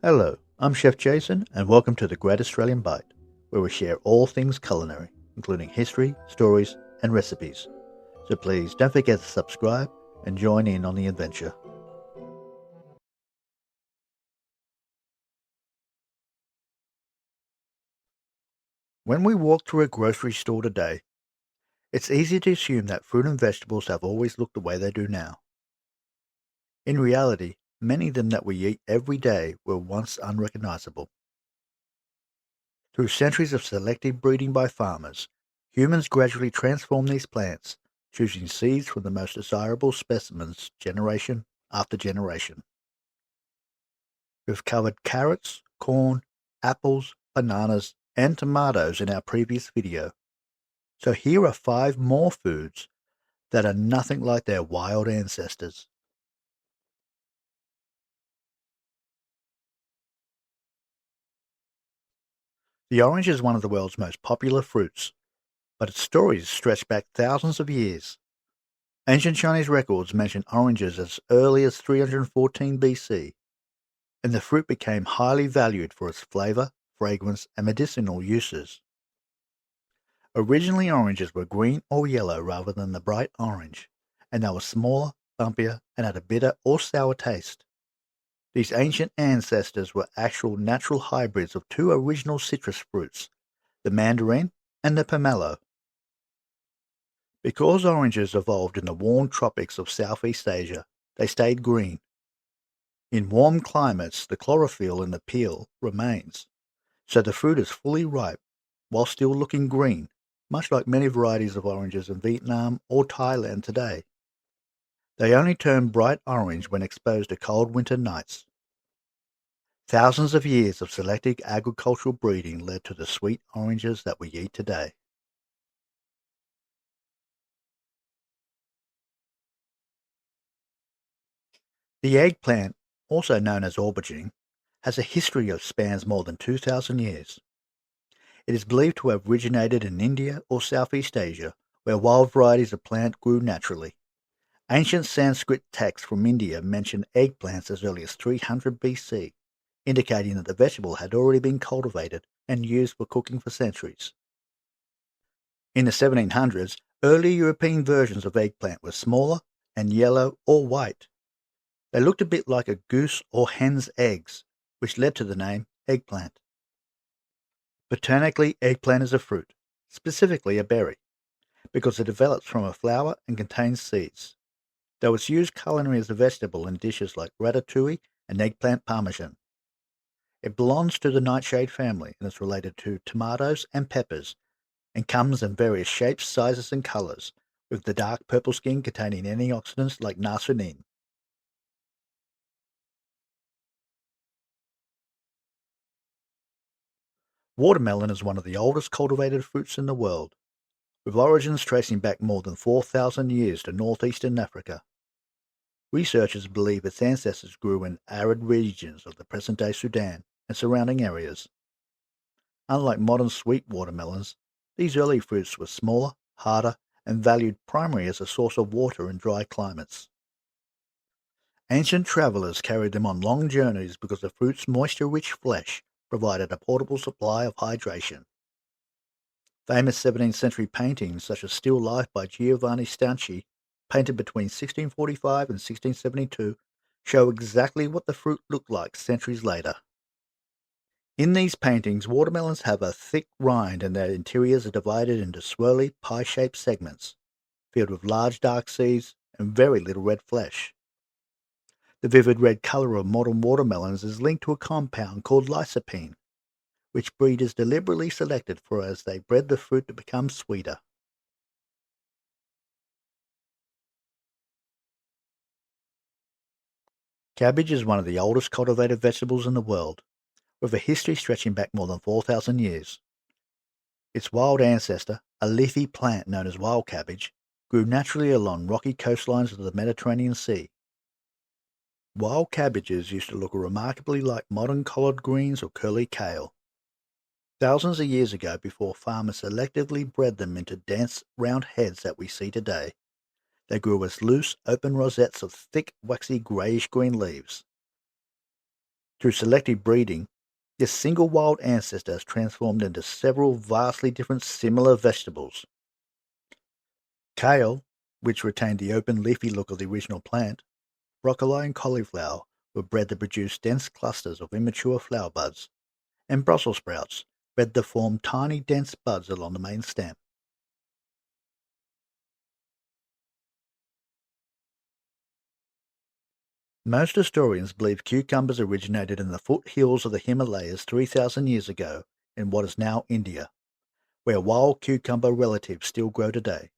Hello, I'm Chef Jason, and welcome to the Great Australian Bite, where we share all things culinary, including history, stories, and recipes. So please don't forget to subscribe and join in on the adventure. When we walk through a grocery store today, it's easy to assume that fruit and vegetables have always looked the way they do now. In reality, many of them that we eat every day were once unrecognizable. Through centuries of selective breeding by farmers, humans gradually transformed these plants, choosing seeds from the most desirable specimens generation after generation. We've covered carrots, corn, apples, bananas, and tomatoes in our previous video. So here are 5 more foods that are nothing like their wild ancestors. The orange is one of the world's most popular fruits, but its stories stretch back thousands of years. Ancient Chinese records mention oranges as early as 314 BC, and the fruit became highly valued for its flavor, fragrance, and medicinal uses. Originally, oranges were green or yellow rather than the bright orange, and they were smaller, bumpier, and had a bitter or sour taste. These ancient ancestors were actual natural hybrids of 2 original citrus fruits, the mandarin and the pomelo. Because oranges evolved in the warm tropics of Southeast Asia, they stayed green. In warm climates, the chlorophyll in the peel remains, so the fruit is fully ripe while still looking green, much like many varieties of oranges in Vietnam or Thailand today. They only turn bright orange when exposed to cold winter nights. Thousands of years of selective agricultural breeding led to the sweet oranges that we eat today. The eggplant, also known as aubergine, has a history of spans more than 2,000 years. It is believed to have originated in India or Southeast Asia, where wild varieties of plant grew naturally. Ancient Sanskrit texts from India mention eggplants as early as 300 BC, indicating that the vegetable had already been cultivated and used for cooking for centuries. In the 1700s, early European versions of eggplant were smaller and yellow or white. They looked a bit like a goose or hen's eggs, which led to the name eggplant. Botanically, eggplant is a fruit, specifically a berry, because it develops from a flower and contains seeds, though it's used culinary as a vegetable in dishes like ratatouille and eggplant parmesan. It belongs to the nightshade family and is related to tomatoes and peppers, and comes in various shapes, sizes, and colors, with the dark purple skin containing antioxidants like niacin. Watermelon is one of the oldest cultivated fruits in the world, with origins tracing back more than 4,000 years to northeastern Africa. Researchers believe its ancestors grew in arid regions of the present-day Sudan and surrounding areas. Unlike modern sweet watermelons, these early fruits were smaller, harder, and valued primarily as a source of water in dry climates. Ancient travelers carried them on long journeys because the fruit's moisture-rich flesh provided a portable supply of hydration. Famous 17th century paintings, such as Still Life by Giovanni Stanchi, painted between 1645 and 1672, show exactly what the fruit looked like centuries later. In these paintings, watermelons have a thick rind and their interiors are divided into swirly, pie-shaped segments, filled with large dark seeds and very little red flesh. The vivid red color of modern watermelons is linked to a compound called lycopene, which breeders deliberately selected for as they bred the fruit to become sweeter. Cabbage is one of the oldest cultivated vegetables in the world, with a history stretching back more than 4,000 years. Its wild ancestor, a leafy plant known as wild cabbage, grew naturally along rocky coastlines of the Mediterranean Sea. Wild cabbages used to look remarkably like modern collard greens or curly kale. Thousands of years ago, before farmers selectively bred them into dense, round heads that we see today, they grew as loose, open rosettes of thick, waxy, grayish-green leaves. Through selective breeding, this single wild ancestor has transformed into several vastly different similar vegetables. Kale, which retained the open leafy look of the original plant, broccoli and cauliflower were bred to produce dense clusters of immature flower buds, and Brussels sprouts bred to form tiny dense buds along the main stem. Most historians believe cucumbers originated in the foothills of the Himalayas 3,000 years ago in what is now India, where wild cucumber relatives still grow today.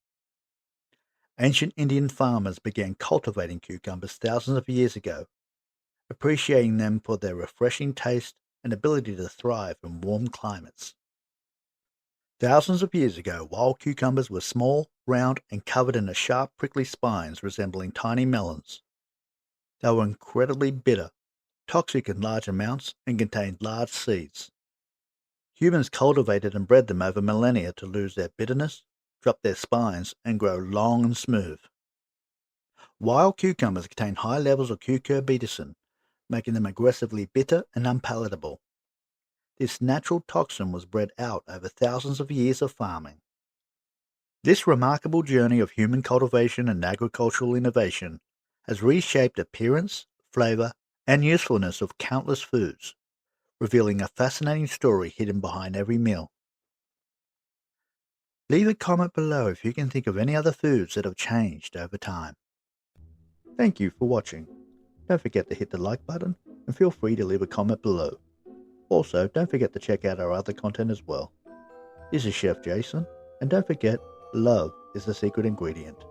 Ancient Indian farmers began cultivating cucumbers thousands of years ago, appreciating them for their refreshing taste and ability to thrive in warm climates. Thousands of years ago, wild cucumbers were small, round, and covered in sharp, prickly spines resembling tiny melons. They were incredibly bitter, toxic in large amounts, and contained large seeds. Humans cultivated and bred them over millennia to lose their bitterness, drop their spines, and grow long and smooth. Wild cucumbers contain high levels of cucurbitacin, making them aggressively bitter and unpalatable. This natural toxin was bred out over thousands of years of farming. This remarkable journey of human cultivation and agricultural innovation has reshaped appearance, flavor, and usefulness of countless foods, revealing a fascinating story hidden behind every meal. Leave a comment below if you can think of any other foods that have changed over time. Thank you for watching. Don't forget to hit the like button and feel free to leave a comment below. Also, don't forget to check out our other content as well. This is Chef Jason, and don't forget, love is the secret ingredient.